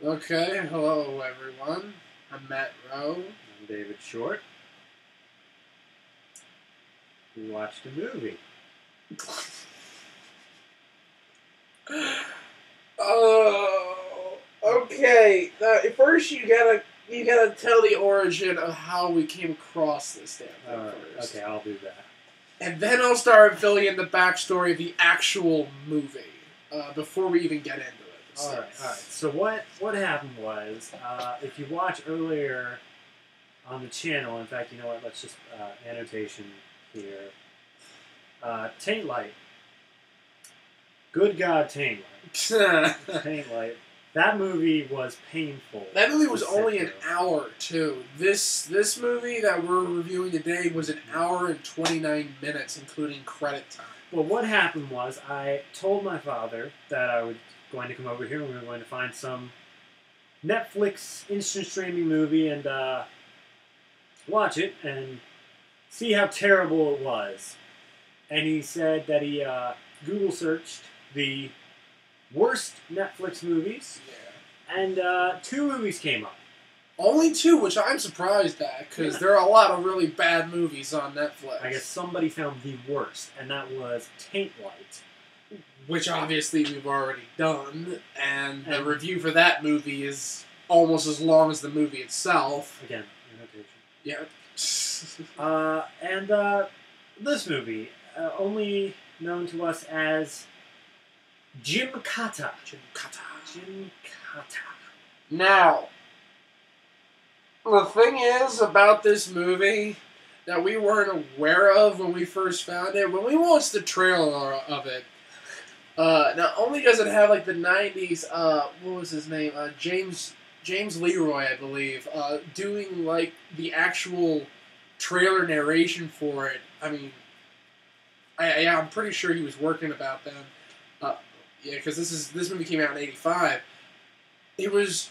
Okay, hello everyone. I'm Matt Rowe. I'm David Short. We watched a movie. Oh, okay. First, you gotta tell the origin of how we came across this damn thing first. Okay, I'll do that. And then I'll start filling in the backstory of the actual movie before we even get into it. All right. So what happened was, if you watch earlier on the channel, in fact, you know what? Let's just annotation here. Taint Light. Good God, Taint Light. Taint Light. That movie was painful. That movie was only an hour, too. This movie that we're reviewing today was an hour and 29 minutes, including credit time. Well, what happened was, I told my father that I was going to come over here and we were going to find some Netflix instant streaming movie and watch it and see how terrible it was. And he said that he Google searched the worst Netflix movies, and 2 movies came up. Only 2, which I'm surprised at, because there are a lot of really bad movies on Netflix. I guess somebody found the worst, and that was Taint Light. Which obviously we've already done, and the review for that movie is almost as long as the movie itself. Again, annotation. Yeah. And this movie, only known to us as Gymkata. Gymkata. Now, the thing is about this movie that we weren't aware of when we first found it, when we watched the trailer of it, not only does it have like the 90s, what was his name? James Leroy, I believe, doing like the actual trailer narration for it. I mean, I'm pretty sure he was working about then. Yeah, because this movie came out in '85. It was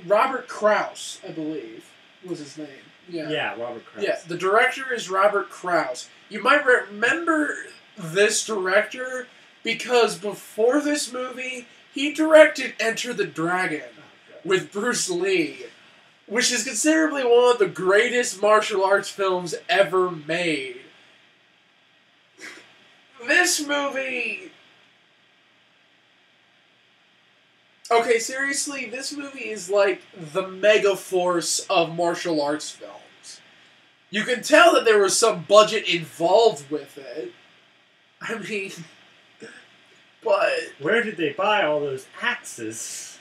Robert Clouse, I believe, was his name. Yeah, Robert Clouse. Yeah, the director is Robert Clouse. You might remember this director because before this movie, he directed Enter the Dragon with Bruce Lee, which is considerably one of the greatest martial arts films ever made. This movie... Okay, seriously, this movie is like the mega force of martial arts films. You can tell that there was some budget involved with it. I mean, but... Where did they buy all those axes?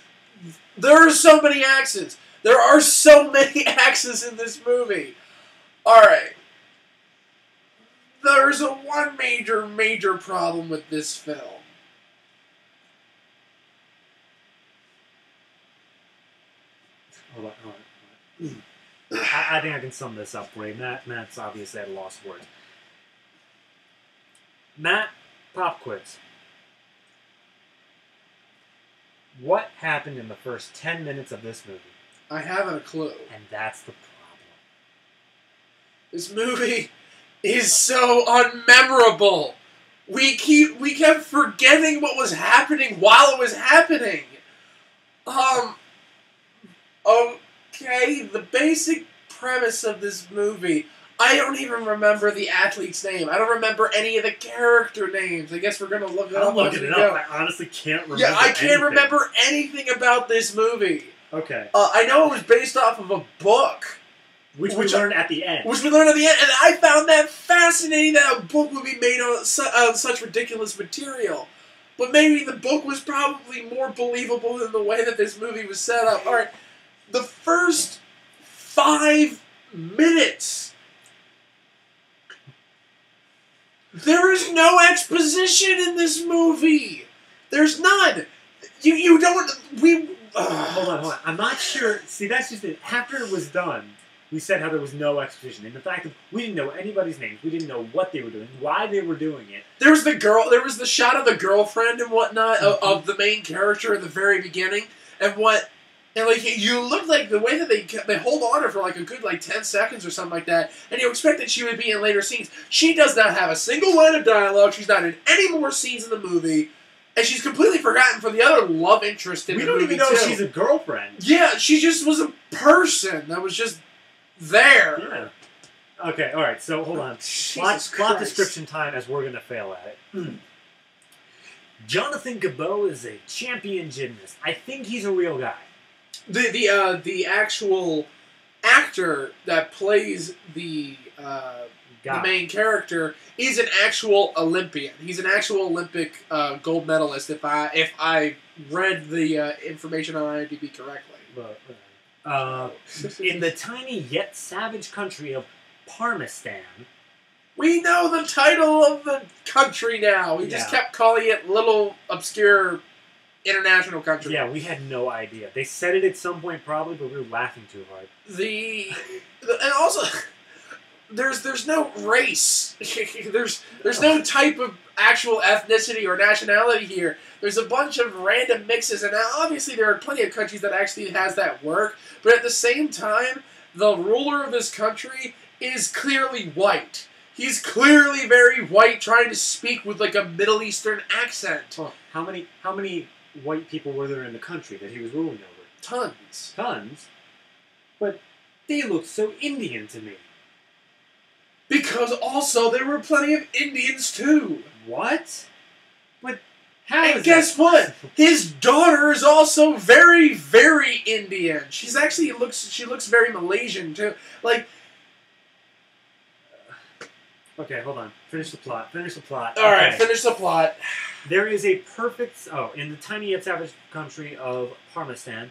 There are so many axes. There are so many axes in this movie. Alright. There's one major problem with this film. Hold on. I think I can sum this up for you. Matt's obviously at a loss of words. Matt, pop quiz. What happened in the first 10 minutes of this movie? I haven't a clue. And that's the problem. This movie is so unmemorable. We kept forgetting what was happening while it was happening. Okay, the basic premise of this movie, I don't even remember the athlete's name. I don't remember any of the character names. I guess we're going to look it up. I'm looking it up. I honestly can't remember I can't anything. remember anything about this movie. Okay. I know it was based off of a book. Which we learned at the end. Which we learned at the end, and I found that fascinating that a book would be made on such ridiculous material. But maybe the book was probably more believable than the way that this movie was set up. Alright. The first 5 minutes, there is no exposition in this movie. There's none. You don't. Hold on. I'm not sure. See, that's just it. After it was done, we said how there was no exposition, and the fact that we didn't know anybody's names, we didn't know what they were doing, why they were doing it. There was the shot of the girlfriend and whatnot of the main character at the very beginning, and like you look like the way that they hold on her for like a good 10 seconds or something like that, and you expect that she would be in later scenes. She does not have a single line of dialogue. She's not in any more scenes in the movie, And she's completely forgotten for the other love interest in the movie, We don't even know if she's a girlfriend. Yeah, she just was a person that was just there. Yeah. Okay, alright, so hold on. Plot description time as we're going to fail at it. Jonathan Cabot is a champion gymnast. I think he's a real guy. The actual actor that plays the main character is an actual Olympian. He's an actual Olympic gold medalist. If I read the information on IMDb correctly. In the tiny yet savage country of Parmistan. We know the title of the country now. We just kept calling it little obscure international country. Yeah, we had no idea. They said it at some point probably, but we were laughing too hard. And also there's no race. there's no type of actual ethnicity or nationality here. There's a bunch of random mixes, and now obviously there are plenty of countries that actually has that work, but at the same time, the ruler of this country is clearly white. He's clearly very white, trying to speak with like a Middle Eastern accent. Well, how many white people were there in the country that he was ruling over? Tons. Tons? But they looked so Indian to me. Because also there were plenty of Indians too. What? But how and guess what? His daughter is also very, very Indian. She looks very Malaysian too. Like. Okay, hold on. Finish the plot. Alright, finish the plot. There is a perfect... Oh, in the tiny yet savage country of Parmistan,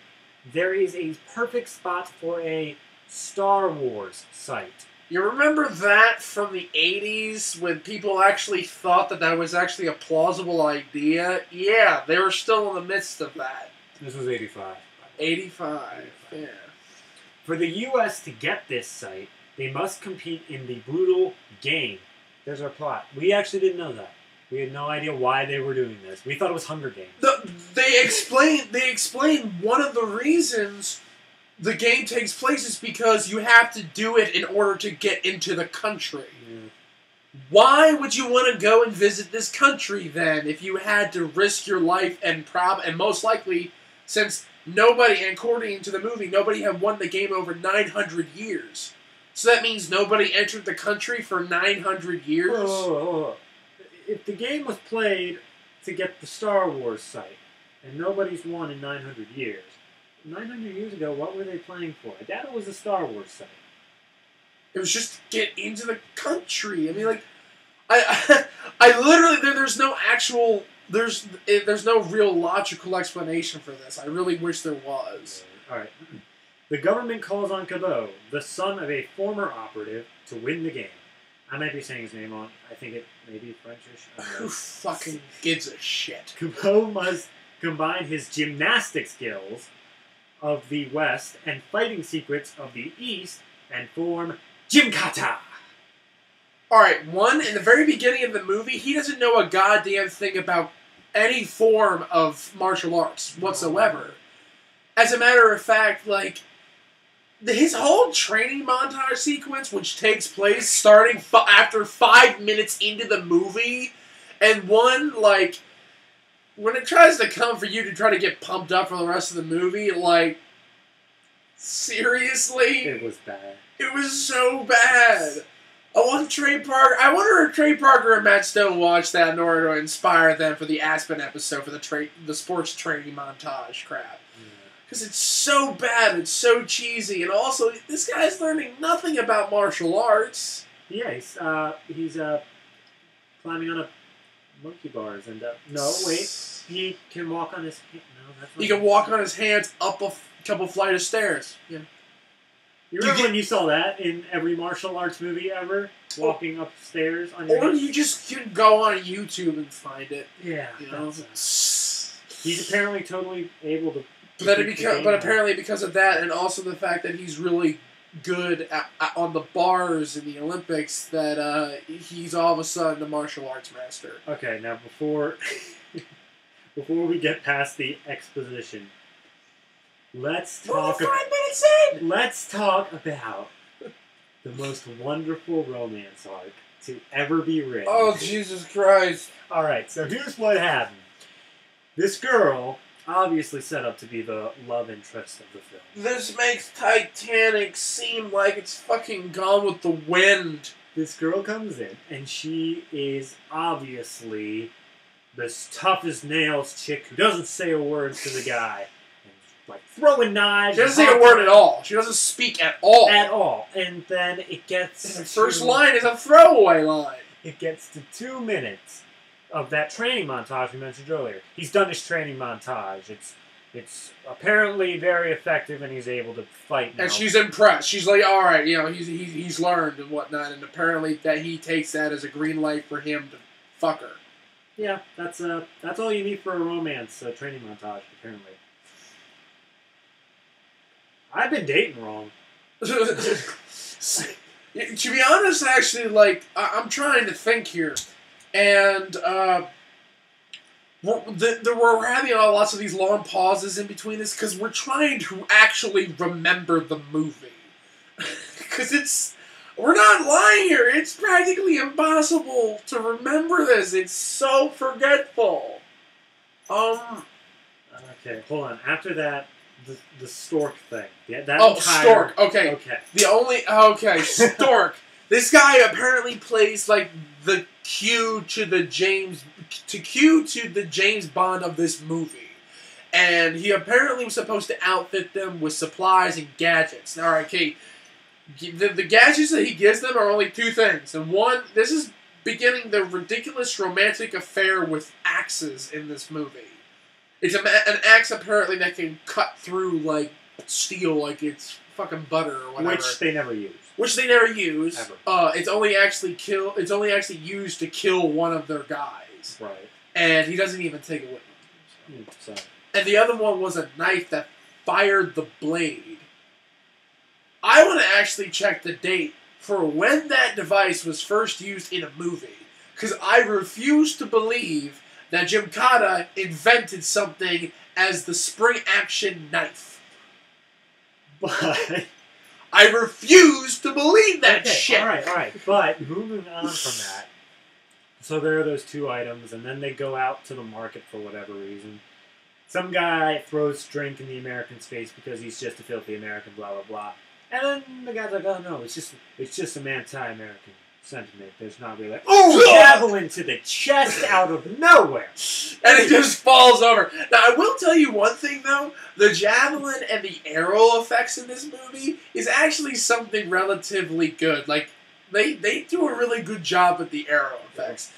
there is a perfect spot for a Star Wars site. You remember that from the 80s when people actually thought that was actually a plausible idea? Yeah, they were still in the midst of that. This was 85. 85, yeah. For the U.S. to get this site, they must compete in the brutal game. There's our plot. We actually didn't know that. We had no idea why they were doing this. We thought it was Hunger Games. They explain one of the reasons the game takes place is because you have to do it in order to get into the country. Yeah. Why would you want to go and visit this country then if you had to risk your life and most likely, since nobody, according to the movie, nobody had won the game over 900 years. So that means nobody entered the country for 900 years? If the game was played to get the Star Wars site, and nobody's won in 900 years, 900 years ago, what were they playing for? I doubt it was a Star Wars site. It was just to get into the country. I mean, like, I literally, there's no actual, there's no real logical explanation for this. I really wish there was. Alright. The government calls on Cabot, the son of a former operative, to win the game. I might be saying his name wrong. I think it may be Frenchish. Who fucking gives a shit? Cabot must combine his gymnastic skills of the West and fighting secrets of the East and form Gymkata. Alright, in the very beginning of the movie, he doesn't know a goddamn thing about any form of martial arts whatsoever. As a matter of fact, like, his whole training montage sequence, which takes place starting after 5 minutes into the movie, and like, when it tries to come for you to try to get pumped up for the rest of the movie, like, seriously? It was bad. It was so bad. I wonder if Trey Parker and Matt Stone watched that in order to inspire them for the Aspen episode for the sports training montage crap. Because it's so bad, it's so cheesy, and also, this guy's learning nothing about martial arts. Yeah, he's climbing on a monkey bars, and, no, wait, he can walk on his, no, that's not. He can walk on his hands up a couple flight of stairs. Yeah. You remember when you saw that in every martial arts movie ever? Walking upstairs on your hands? Or you just can go on YouTube and find it. Yeah. You know? He's apparently totally able to... But apparently because of that, and also the fact that he's really good on the bars in the Olympics, that he's all of a sudden the martial arts master. Okay, now before we get past the exposition, let's talk. We're 5 minutes in. Let's talk about the most wonderful romance arc to ever be written. Oh, Jesus Christ! All right, so here's what happened. This girl, obviously set up to be the love interest of the film. This makes Titanic seem like it's fucking Gone with the Wind. This girl comes in, and she is obviously this tough as nails chick who doesn't say a word to the guy. And, like, throwing knives. She doesn't say a word at all. She doesn't speak at all. At all. And then it gets... The first line is a throwaway line. It gets to 2 minutes of that training montage we mentioned earlier. He's done his training montage. It's apparently very effective, and he's able to fight now. And she's impressed. She's like, all right, you know, he's learned and whatnot, and apparently that he takes that as a green light for him to fuck her. Yeah, that's all you need for a romance training montage, apparently. I've been dating wrong. To be honest, actually, like, I'm trying to think here. And, we're having lots of these long pauses in between this because we're trying to actually remember the movie. Because we're not lying here. It's practically impossible to remember this. It's so forgetful. Okay, hold on. After that, the stork thing. Yeah, Stork. Okay. Okay. Stork. This guy apparently plays like the Q to the James Bond of this movie, and he apparently was supposed to outfit them with supplies and gadgets. All right, okay. The gadgets that he gives them are only 2 things, and one, this is beginning the ridiculous romantic affair with axes in this movie. It's an axe apparently that can cut through like steel, like it's fucking butter or whatever. Which they never use. Ever. It's only actually used to kill one of their guys. Right. And he doesn't even take it with him. So. And the other one was a knife that fired the blade. I want to actually check the date for when that device was first used in a movie. Because I refuse to believe that Gymkata invented something as the spring-action knife. But... I refuse to believe that shit! Alright. But, moving on from that. So there are those 2 items, and then they go out to the market for whatever reason. Some guy throws drink in the American's face because he's just a filthy American, blah, blah, blah. And then the guy's like, oh no, it's just some anti-American sentiment. There's not really like, oh, javelin to the chest out of nowhere. And it just falls over. Now, I will tell you one thing, though. The javelin and the arrow effects in this movie is actually something relatively good. Like, they do a really good job with the arrow effects.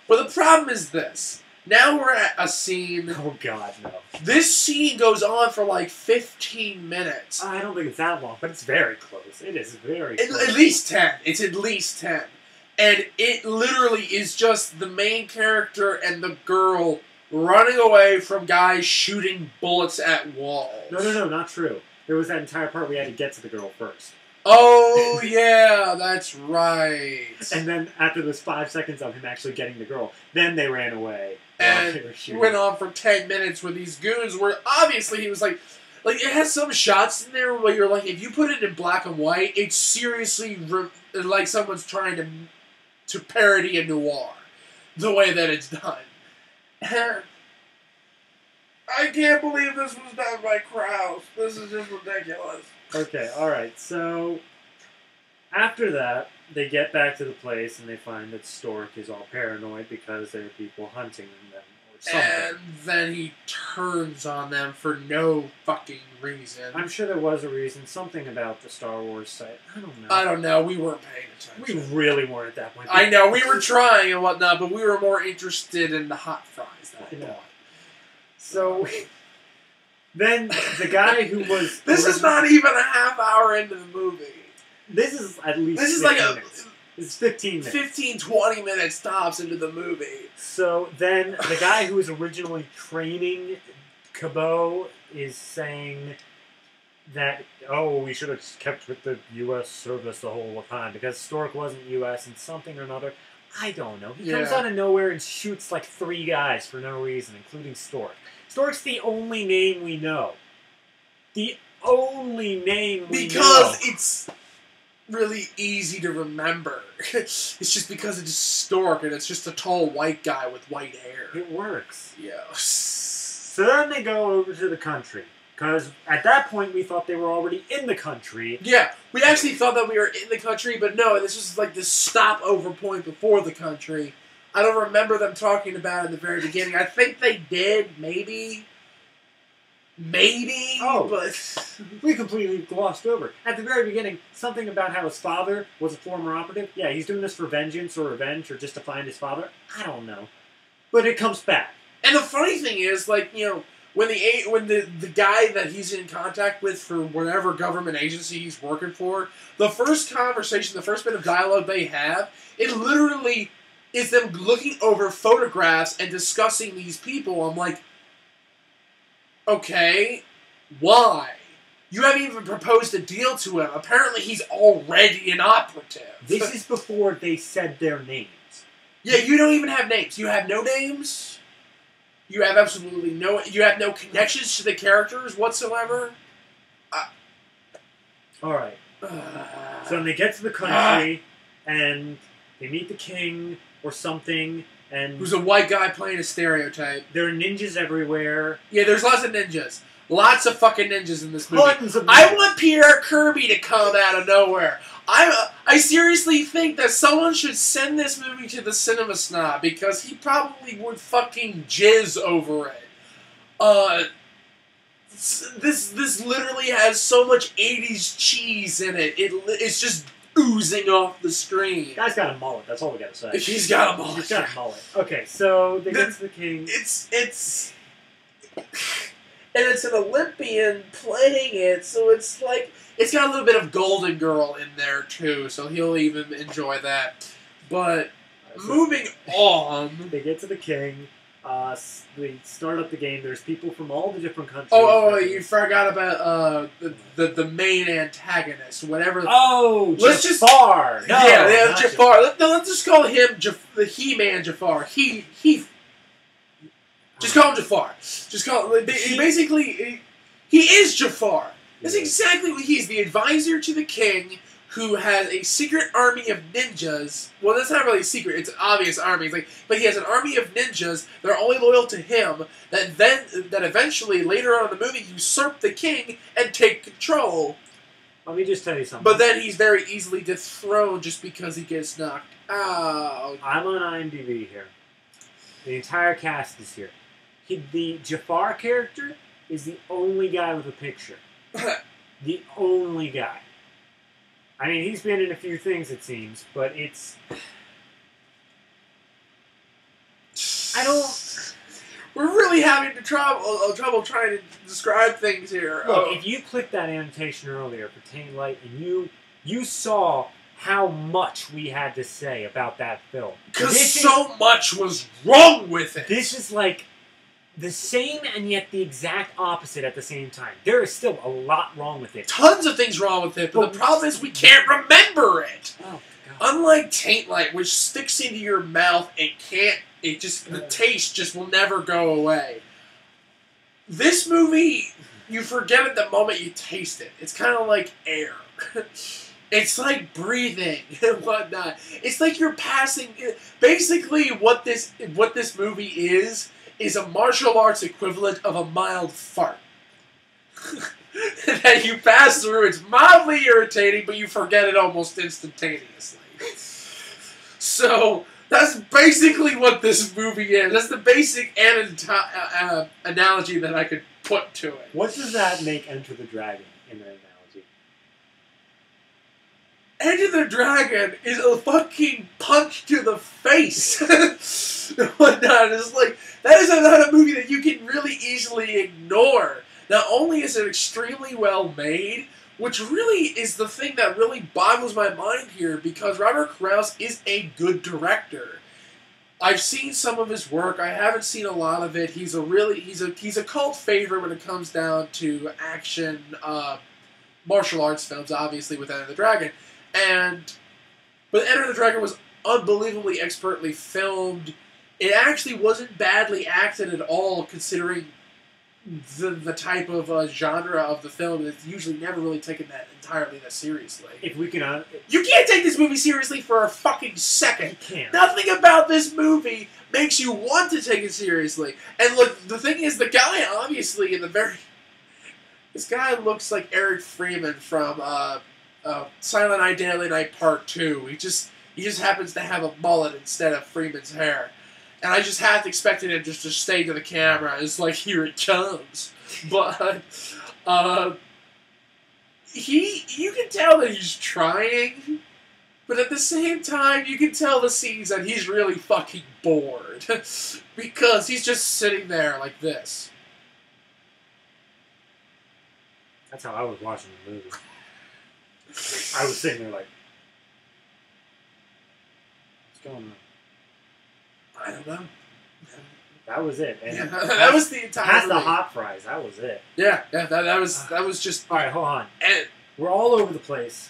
But the problem is this. Now we're at a scene... Oh, God, no. This scene goes on for like 15 minutes. I don't think it's that long, but it's very close. It is very close. At least 10. It's at least 10. And it literally is just the main character and the girl running away from guys shooting bullets at walls. No, not true. There was that entire part we had to get to the girl first. Oh, yeah, that's right. And then after those 5 seconds of him actually getting the girl, then they ran away. And it went on for 10 minutes with these goons where obviously he was like it has some shots in there where you're like, if you put it in black and white, it's seriously like someone's trying to parody a noir. The way that it's done. I can't believe this was done by Clouse. This is just ridiculous. Okay, alright, so after that, they get back to the place and they find that Stork is all paranoid because there are people hunting them or something. And then he turns on them for no fucking reason. I'm sure there was a reason. Something about the Star Wars site. I don't know. We weren't paying attention. We really weren't at that point. I know. We were trying and whatnot, but we were more interested in the hot fries that I bought. So... Then the guy who was... This is not even a half hour into the movie. This is at least This is like minutes. It's 15 minutes. 15, 20 minutes tops into the movie. So then the guy who was originally training Cabot is saying that, oh, we should have kept with the U.S. service the whole time because Stork wasn't U.S. and something or another. I don't know. He comes out of nowhere and shoots like 3 guys for no reason, including Stork. Stork's the only name we know. The only name we know. Because it's really easy to remember. It's just because it's Stork and it's just a tall white guy with white hair. It works. Yes. So then they go over to the country. Because at that point, we thought they were already in the country. Yeah, we actually thought that we were in the country, but no, this was like this stopover point before the country. I don't remember them talking about it in the very beginning. I think they did, maybe, but... We completely glossed over. At the very beginning, something about how his father was a former operative. Yeah, he's doing this for vengeance or revenge or just to find his father. I don't know. But it comes back. And the funny thing is, like, you know, when the guy that he's in contact with for whatever government agency he's working for, the first conversation, the first bit of dialogue they have, it literally is them looking over photographs and discussing these people. I'm like, okay, why? You haven't even proposed a deal to him. Apparently he's already an operative. This is before they said their names. Yeah, you don't even have names. You have no names. You have absolutely no... You have no connections to the characters whatsoever. Alright. So when they get to the country, and they meet the king or something, and... Who's a white guy playing a stereotype. There are ninjas everywhere. Yeah, there's lots of ninjas. Lots of fucking ninjas in this movie. Tons of ninjas. I want Pierre Kirby to come out of nowhere. I seriously think that someone should send this movie to the Cinema Snob, because he probably would fucking jizz over it. This literally has so much 80s cheese in it. It's just oozing off the screen. Guy's got a mullet, that's all we gotta say. He's got a mullet. He's got a mullet. Okay, so they get to the king. And it's an Olympian playing it, so it's like... It's got a little bit of Golden Girl in there, too, so he'll even enjoy that. But, moving on... They get to the king. They start up the game. There's people from all the different countries. Oh, you forgot about the main antagonist, whatever... Oh, let's Jafar! Just, yeah, Jafar. Let's just call him the He-Man Jafar. Just call him Jafar. Just call him... Basically, he is Jafar. That's exactly what he is. The advisor to the king who has a secret army of ninjas. Well, that's not really a secret. It's an obvious army. It's like, but he has an army of ninjas that are only loyal to him that eventually, later on in the movie, usurp the king and take control. Let me just tell you something. But then he's very easily dethroned just because he gets knocked out. I'm on IMDb here. The entire cast is here. The Jafar character is the only guy with a picture. The only guy. I mean, he's been in a few things, it seems, but it's... I don't... We're really having trouble trying to describe things here. Look, if you clicked that annotation earlier for Tame Light and you saw how much we had to say about that film. Because so much was wrong with it. This is like... the same and yet the exact opposite at the same time. There is still a lot wrong with it. Tons of things wrong with it, but the problem is we can't remember it. Oh, God. Unlike Taint Light, which sticks into your mouth and the taste just will never go away. This movie, you forget it the moment you taste it. It's kind of like air. It's like breathing and whatnot. It's like you're passing... Basically, what this movie is a martial arts equivalent of a mild fart. That you pass through, it's mildly irritating, but you forget it almost instantaneously. So, that's basically what this movie is. That's the basic analogy that I could put to it. What does that make Enter the Dragon in that analogy? Enter the Dragon is a fucking punch to the face. Whatnot. It's like, that is not a movie that you can really easily ignore. Not only is it extremely well made, which really is the thing that really boggles my mind here, because Robert Clouse is a good director. I've seen some of his work. I haven't seen a lot of it. He's a cult favorite when it comes down to action martial arts films, obviously with Enter the Dragon. But Enter the Dragon was unbelievably expertly filmed. It actually wasn't badly acted at all, considering the type of genre of the film that's usually never really taken that entirely that seriously. If we can, You can't take this movie seriously for a fucking second. You can't. Nothing about this movie makes you want to take it seriously. And look, the thing is, the guy obviously this guy looks like Eric Freeman from Silent Night, Deadly Night Part 2. He just happens to have a mullet instead of Freeman's hair. And I just half expected him just to stay to the camera. It's like, here it comes. But you can tell that he's trying, but at the same time, you can tell the scenes that he's really fucking bored. Because he's just sitting there like this. That's how I was watching the movie. I was sitting there like, what's going on? I don't know. That was it. And yeah, that was the entire past movie. the hot fries, that was it. Yeah, that was just... Alright, hold on. And we're all over the place.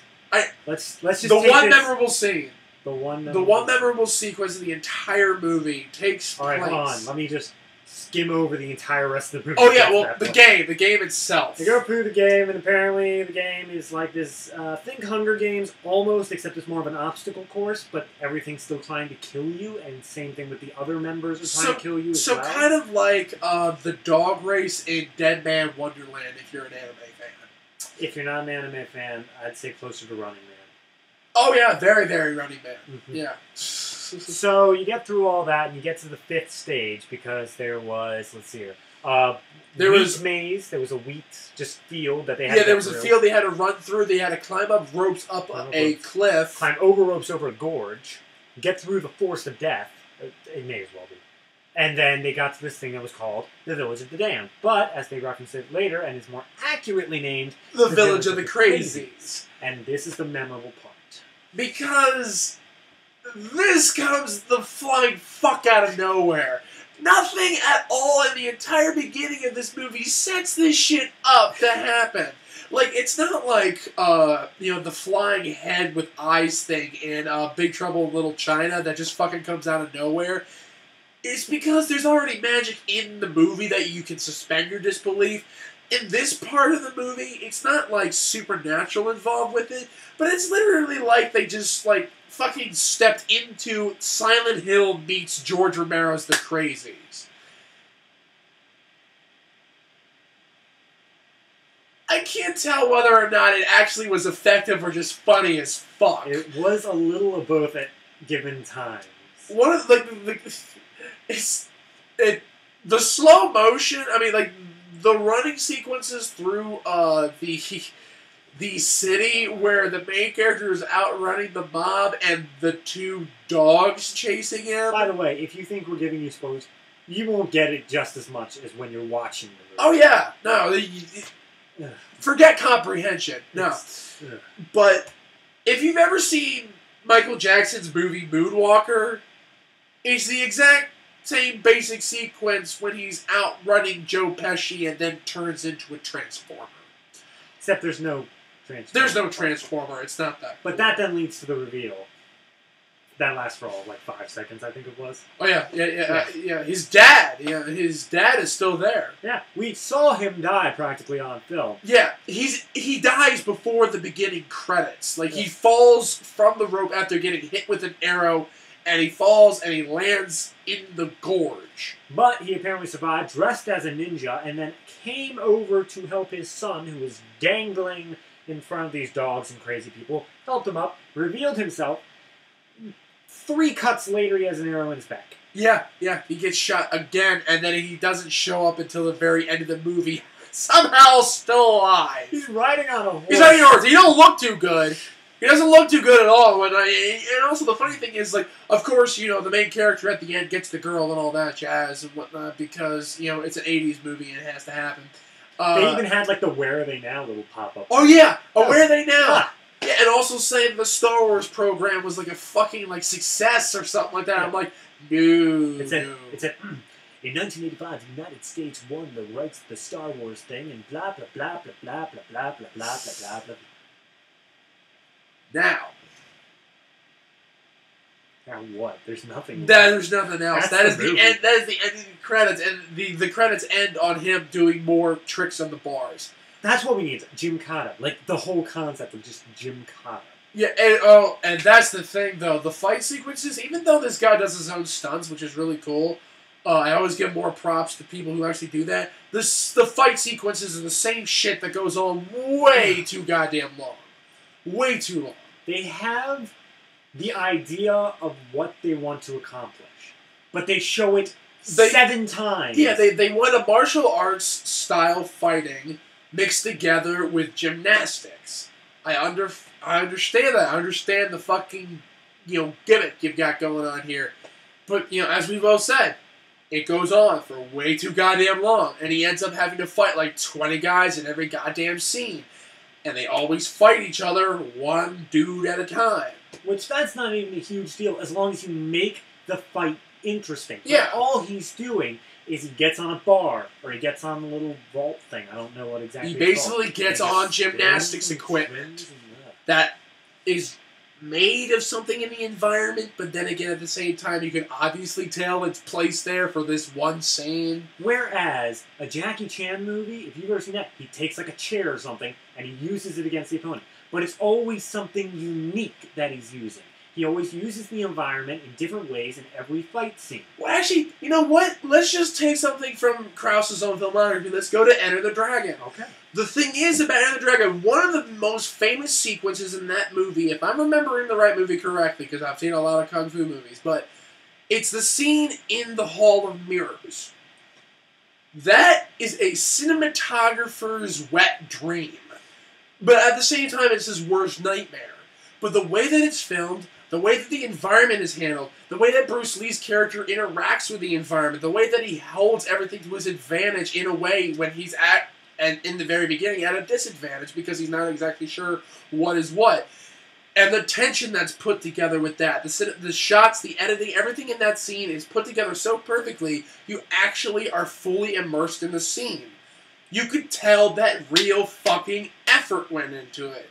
Let's just the one memorable scene. The one memorable sequence of the entire movie takes place. Alright, hold on. Let me just skim over the entire rest of the movie. Oh yeah, well, the game itself. They go through the game, and apparently the game is like this, think Hunger Games almost, except it's more of an obstacle course, but everything's still trying to kill you, and same thing with the other members are trying to kill you as well. So kind of like the dog race in Dead Man Wonderland, if you're an anime fan. If you're not an anime fan, I'd say closer to Running Man. Oh yeah, very, very Running Man. Mm-hmm. Yeah. So you get through all that, and you get to the 5th stage, because there was, let's see here, there was maze, there was a wheat field that they had to there was through. a field they had to run through, they had to climb up ropes up a cliff. Climb over ropes over a gorge, get through the Forest of Death, it may as well be. And then they got to this thing that was called the Village of the Damned. But, as they reference it later, and is more accurately named, the Village of the Crazies. And this is the memorable part. Because this comes the flying fuck out of nowhere. Nothing at all in the entire beginning of this movie sets this shit up to happen. Like, it's not like, the flying head with eyes thing in Big Trouble in Little China that just fucking comes out of nowhere. It's because there's already magic in the movie that you can suspend your disbelief. In this part of the movie, it's not, like, supernatural involved with it, but it's literally like they just, like, fucking stepped into Silent Hill meets George Romero's The Crazies. I can't tell whether or not it actually was effective or just funny as fuck. It was a little of both at given times. One of the slow motion. I mean, like the running sequences through the city where the main character is outrunning the mob and the two dogs chasing him. By the way, if you think we're giving you spoilers, you won't get it just as much as when you're watching the movie. Oh yeah, no, forget comprehension. No, but if you've ever seen Michael Jackson's movie Moonwalker, it's the exact same basic sequence when he's outrunning Joe Pesci and then turns into a Transformer. Except there's no Transformer. There's no Transformer. It's not that. But that then leads to the reveal. That lasts for all, like, 5 seconds, I think it was. Oh, yeah. His dad. Yeah, his dad is still there. Yeah, we saw him die practically on film. Yeah, he dies before the beginning credits. Like, he falls from the rope after getting hit with an arrow, and he falls and he lands in the gorge. But he apparently survived, dressed as a ninja, and then came over to help his son, who was dangling in front of these dogs and crazy people, helped him up, revealed himself. 3 cuts later, he has an arrow in his back. Yeah, he gets shot again, and then he doesn't show up until the very end of the movie. Somehow still alive. He's riding on a horse. He's riding on a horse. He don't look too good. He doesn't look too good at all. And also the funny thing is, like, of course, the main character at the end gets the girl and all that jazz and whatnot because, it's an 80s movie and it has to happen. They even had, like, the Where Are They Now little pop-up. Oh, yeah. Where Are They Now? Yeah, and also saying the Star Wars program was, like, a fucking, like, success or something like that. Yeah. I'm like, no. It's a in 1985, the United States won the rights to the Star Wars thing and blah, blah, blah, blah, blah, blah, blah, blah, blah, blah, blah. Now what? There's nothing. There's nothing else. That is the end. That is the ending credits, and the credits end on him doing more tricks on the bars. That's what we need. Gymkata. Like, the whole concept of just Gymkata. Yeah, and that's the thing, though. The fight sequences, even though this guy does his own stunts, which is really cool, I always give more props to people who actually do that. The fight sequences are the same shit that goes on way too goddamn long. Way too long. They have the idea of what they want to accomplish, but they show it 7 times. Yeah, they want a martial arts style fighting mixed together with gymnastics. I understand that. I understand the fucking, gimmick you've got going on here. But, as we both said, it goes on for way too goddamn long. And he ends up having to fight like 20 guys in every goddamn scene. And they always fight each other one dude at a time. Which, that's not even a huge deal, as long as you make the fight interesting. Yeah. But all he's doing is he gets on a bar, or he gets on a little vault thing. I don't know what exactly He basically gets on gymnastics equipment that is made of something in the environment, but then again, at the same time, you can obviously tell it's placed there for this one scene. Whereas, a Jackie Chan movie, if you've ever seen that, he takes like a chair or something, and he uses it against the opponent. But it's always something unique that he's using. He always uses the environment in different ways in every fight scene. Well, actually, you know what? Let's just take something from Crouse's own filmography. Let's go to Enter the Dragon. Okay. The thing is about Enter the Dragon, one of the most famous sequences in that movie, if I'm remembering the right movie correctly, because I've seen a lot of Kung Fu movies, but it's the scene in the Hall of Mirrors. That is a cinematographer's wet dream. But at the same time, it's his worst nightmare. But the way that it's filmed, the way that the environment is handled, the way that Bruce Lee's character interacts with the environment, the way that he holds everything to his advantage in a way when he's in the very beginning, at a disadvantage because he's not exactly sure what is what. And the tension that's put together with that, the shots, the editing, everything in that scene is put together so perfectly, you actually are fully immersed in the scene. You could tell that real fucking effort went into it.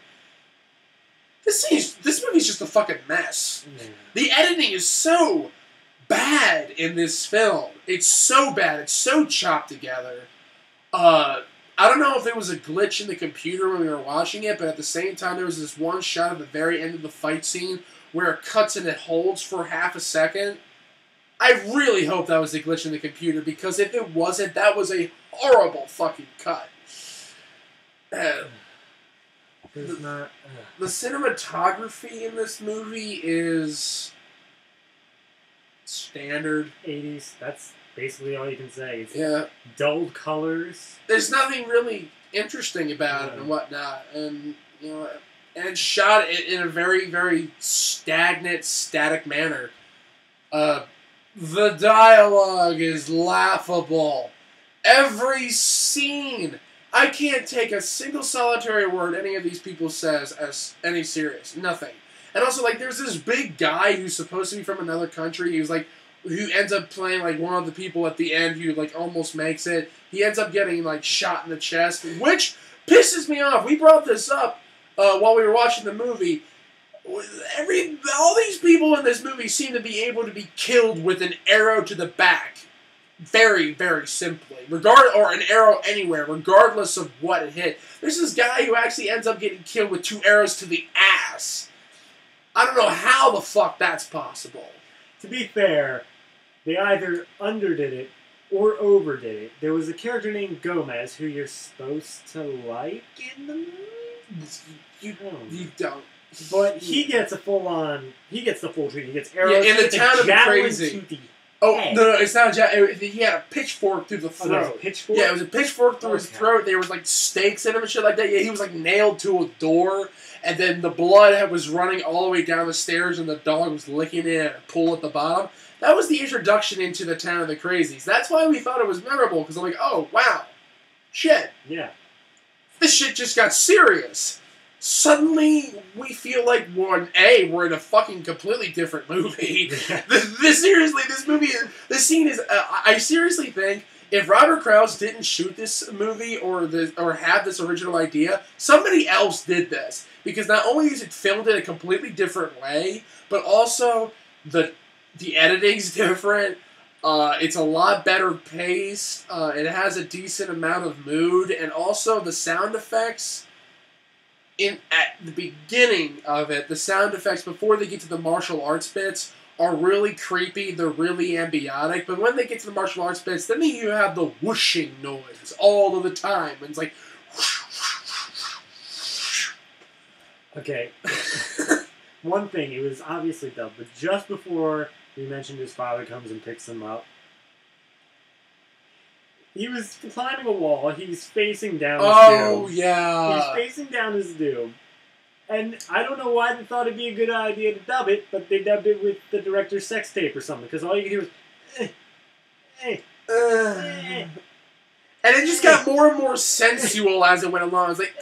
This movie's just a fucking mess. The editing is so bad in this film. It's so bad. It's so chopped together. I don't know if it was a glitch in the computer when we were watching it, but at the same time, there was this one shot at the very end of the fight scene where it cuts and it holds for half a second. I really hope that was a glitch in the computer, because if it wasn't, that was a horrible fucking cut. The cinematography in this movie is standard. 80s, that's basically all you can say. It's dulled colors. There's nothing really interesting about it and whatnot. And, and it's shot in a very, very stagnant, static manner. The dialogue is laughable. Every scene, I can't take a single solitary word any of these people says as any serious. Nothing. And also, there's this big guy who's supposed to be from another country. Who ends up playing, one of the people at the end who, almost makes it. He ends up getting, shot in the chest, which pisses me off. We brought this up while we were watching the movie. All these people in this movie seem to be able to be killed with an arrow to the back. Very, very simply. Or an arrow anywhere, regardless of what it hit. There's this guy who actually ends up getting killed with 2 arrows to the ass. I don't know how the fuck that's possible. To be fair, they either underdid it or overdid it. There was a character named Gomez who you're supposed to like in the movie? You don't. But he gets the full treatment. He gets arrows. Yeah, in the town of the Crazy. No, it's not a javelin. He had a pitchfork through the throat. Oh, a pitchfork? Yeah, it was a pitchfork through his throat. There was stakes in him and shit like that. Yeah, he was nailed to a door, and then the blood was running all the way down the stairs, and the dog was licking it at a pool at the bottom. That was the introduction into the town of the Crazies. That's why we thought it was memorable, because I'm like, oh, wow. Shit. Yeah. This shit just got serious. Suddenly, we feel like we're in a fucking completely different movie. This scene is, I seriously think, if Robert Clouse didn't shoot this movie or have this original idea, somebody else did this. Because not only is it filmed in a completely different way, but also the editing's different. It's a lot better paced. It has a decent amount of mood, and also the sound effects. At the beginning of it, the sound effects before they get to the martial arts bits are really creepy. They're really ambiotic. But when they get to the martial arts bits, then you have the whooshing noise all of the time, and it's like. Okay. One thing, it was obviously dubbed, but just before he mentioned his father comes and picks him up, he was climbing a wall. He's facing down his doom. Oh, yeah. He's facing down his doom. And I don't know why they thought it'd be a good idea to dub it, but they dubbed it with the director's sex tape or something, because all you could hear was, And it just got more and more sensual as it went along. It's like,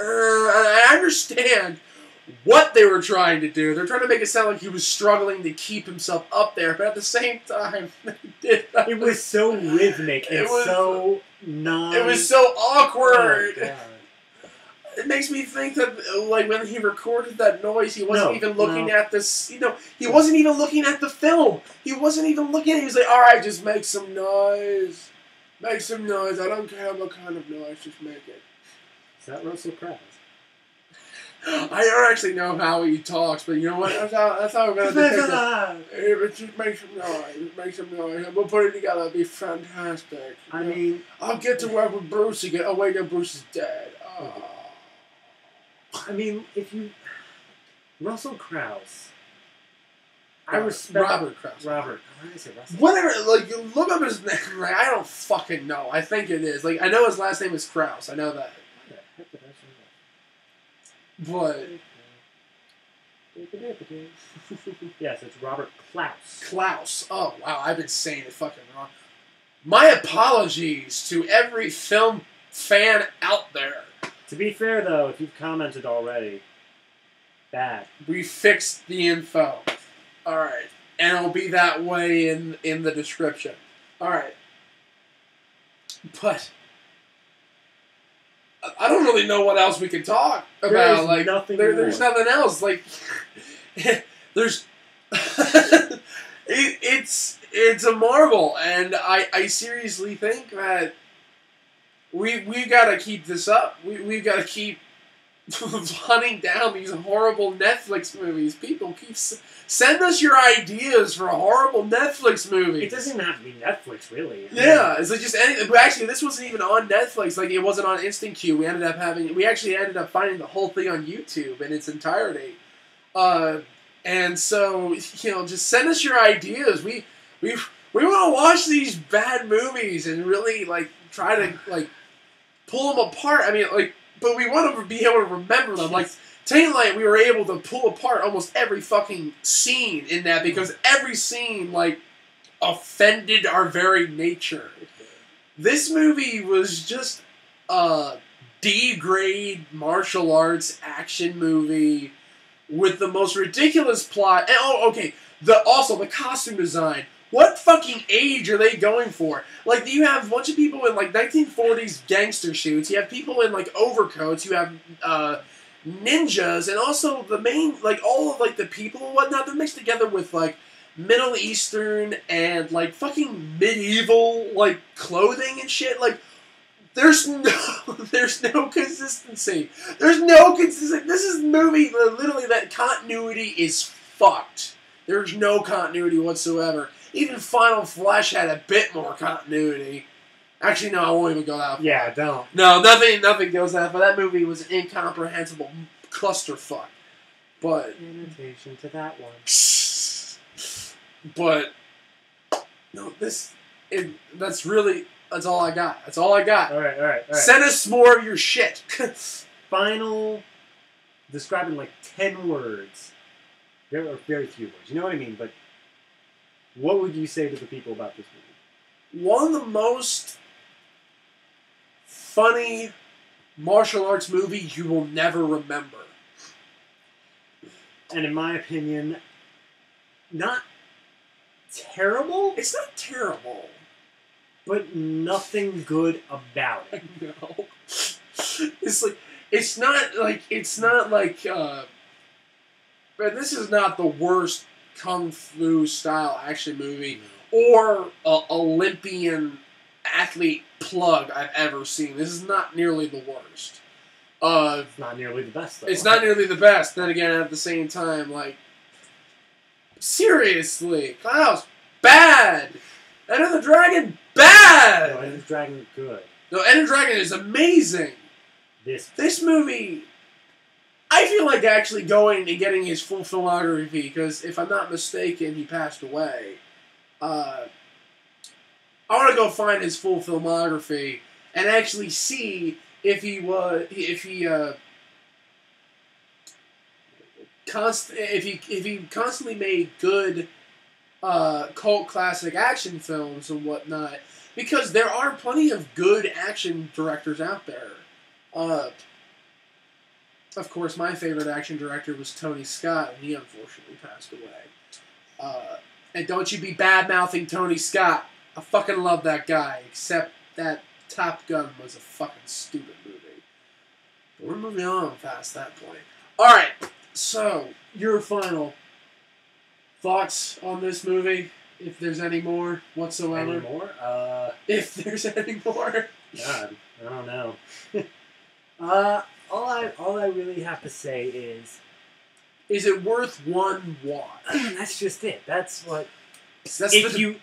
I understand what they were trying to do. They're trying to make it sound like he was struggling to keep himself up there, but at the same time, they did. It was so rhythmic and so It was so awkward. Oh, it makes me think that, like, when he recorded that noise, he wasn't even looking at this. He wasn't even looking at the film. He wasn't even looking at it. He was like, "All right, just make some noise. Make some noise. I don't care what kind of noise. Just make it." Is that Russell Clouse? I don't actually know how he talks, but you know what? That's how we're gonna depict it. Hey, but just make some noise. Make some noise. And we'll put it together. It'll be fantastic. I mean, I'll get to work with Bruce again. Oh wait, no, Bruce is dead. Oh. I mean, Russell Clouse. I respect Robert Clouse. Robert. Why did I say Russell? Whatever. Like, you look up his name. Like, I don't fucking know. I think it is. Like, I know his last name is Clouse. I know that. But yes, it's Robert Clouse. Clouse. Oh wow, I've been saying it fucking wrong. My apologies to every film fan out there. To be fair, though, if you've commented already, bad. We fixed the info. All right, and it'll be that way in the description. All right, but. I don't really know what else we can talk about. Like, there's nothing else. Like, there's, it's a marvel, and I seriously think that we gotta keep this up. We gotta keep hunting down these horrible Netflix movies. People keep send us your ideas for a horrible Netflix movie. It doesn't even have to be Netflix, really. Yeah, it's like just any. Actually, this wasn't even on Netflix. Like, it wasn't on Instant Queue. We actually ended up finding the whole thing on YouTube in its entirety. And so, just send us your ideas. We want to watch these bad movies and really try to pull them apart. I mean, but we want to be able to remember them. Like, Taint we were able to pull apart almost every fucking scene in that because every scene, offended our very nature. This movie was just a D-grade martial arts action movie with the most ridiculous plot. And, also, the costume design. What fucking age are they going for? Like, you have a bunch of people in, 1940s gangster suits. You have people in, overcoats. You have, ninjas. And also, the main, all of, the people and whatnot, they're mixed together with, Middle Eastern and, fucking medieval, clothing and shit. There's no consistency. There's no consistency. This is a movie, literally, that continuity is fucked. There's no continuity whatsoever. Even Final Flash had a bit more continuity. Actually, no, I won't even go that far. Yeah, don't. No, nothing goes that far. That movie was an incomprehensible clusterfuck. But... Imitation to that one. But... No, that's all I got. That's all I got. All right. Send us more of your shit. Final... Describe in 10 words. There are very few words. You know what I mean? But what would you say to the people about this movie? One of the most funny martial arts movies you will never remember. And in my opinion, not terrible. It's not terrible. But nothing good about it. No. It's not like, but this is not the worst kung fu style action movie or a Olympian athlete plug I've ever seen. This is not nearly the worst. It's not nearly the best, though. It's not nearly the best. Then again, at the same time, like, seriously, Clouse, bad. Enter the Dragon, bad. No, Enter the Dragon, good. No, Enter the Dragon is amazing. This movie, I feel like actually going and getting his full filmography, because if I'm not mistaken, he passed away. I want to go find his full filmography and actually see if he constantly made good cult classic action films and whatnot, because there are plenty of good action directors out there. Of course, my favorite action director was Tony Scott, and he unfortunately passed away. And don't you be bad-mouthing Tony Scott. I fucking love that guy, except that Top Gun was a fucking stupid movie. But we're moving on past that point. Alright, so, your final thoughts on this movie, if there's any more whatsoever. Any more? If there's any more. God, I don't know. All I really have to say is it worth one watch? That's just it. That's what. If you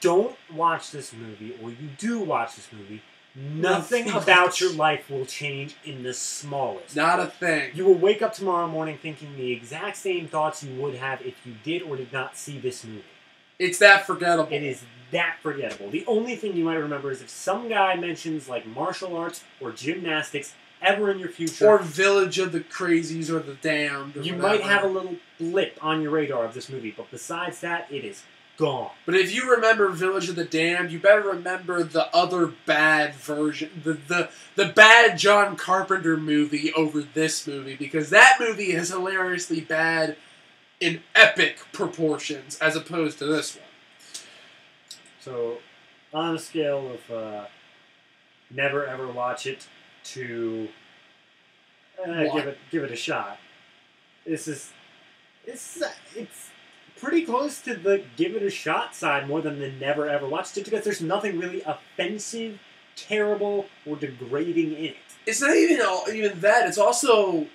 don't watch this movie, or you do watch this movie, nothing about your life will change in the smallest. Not a thing. You will wake up tomorrow morning thinking the exact same thoughts you would have if you did or did not see this movie. It's that forgettable. It is that forgettable. The only thing you might remember is if some guy mentions like martial arts or gymnastics ever in your future, or Village of the Crazies or the Damned. You might have a little blip on your radar of this movie, but besides that, it is gone. But if you remember Village of the Damned, you better remember the other bad version, the bad John Carpenter movie over this movie, because that movie is hilariously bad in epic proportions as opposed to this one. So, on a scale of never ever watch it to give it a shot, it's pretty close to the give it a shot side more than the never ever watched it, because there's nothing really offensive, terrible, or degrading in it. It's not even that. It's also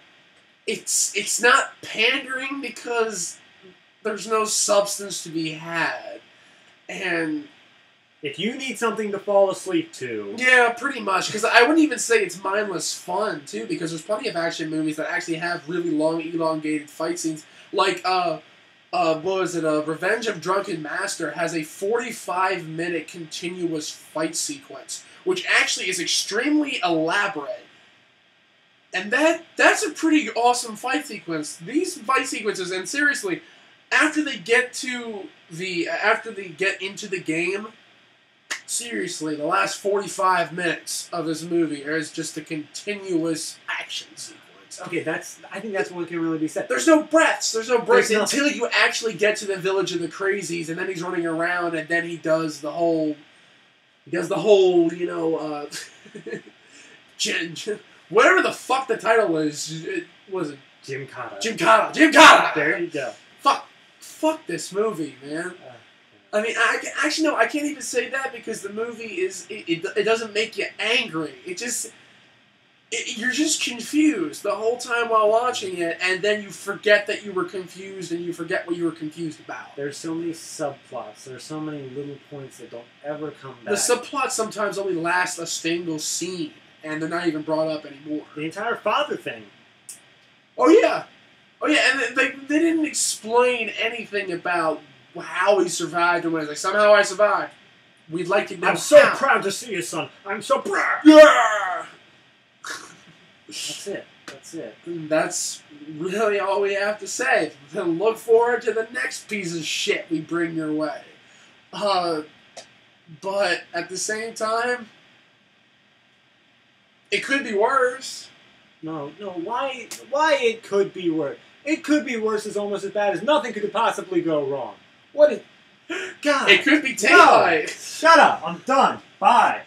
it's not pandering, because there's no substance to be had. And if you need something to fall asleep to... Yeah, pretty much. Because I wouldn't even say it's mindless fun, too, because there's plenty of action movies that actually have really long, elongated fight scenes. Like, what was it? Revenge of Drunken Master has a 45-minute continuous fight sequence, which actually is extremely elaborate. And that's a pretty awesome fight sequence. These fight sequences, and seriously, after they get into the game, seriously, the last 45 minutes of this movie is just a continuous action sequence. Okay, I think that's what can really be said. There's no breaths. There's no breaks until you actually get to the Village of the Crazies, and then he's running around, and then he does the whole, whatever the fuck the title is. It was it Gymkata. Gymkata. There you go. Fuck this movie, man. I mean, I can't even say that, because the movie it doesn't make you angry. You're just confused the whole time while watching it, and then you forget that you were confused, and you forget what you were confused about. There's so many subplots. There's so many little points that don't ever come back. The subplots sometimes only last a single scene, and they're not even brought up anymore. The entire father thing. Oh yeah, and they didn't explain anything about how he survived, and when it's like, somehow I survived. We'd like to know I'm so proud to see you, son. I'm so proud. Yeah! That's it. And that's really all we have to say. Then look forward to the next piece of shit we bring your way. But at the same time, it could be worse. No. Why it could be worse? It could be worse is almost as bad as nothing could possibly go wrong. God. It could be daylight. No. Shut up. I'm done. Bye.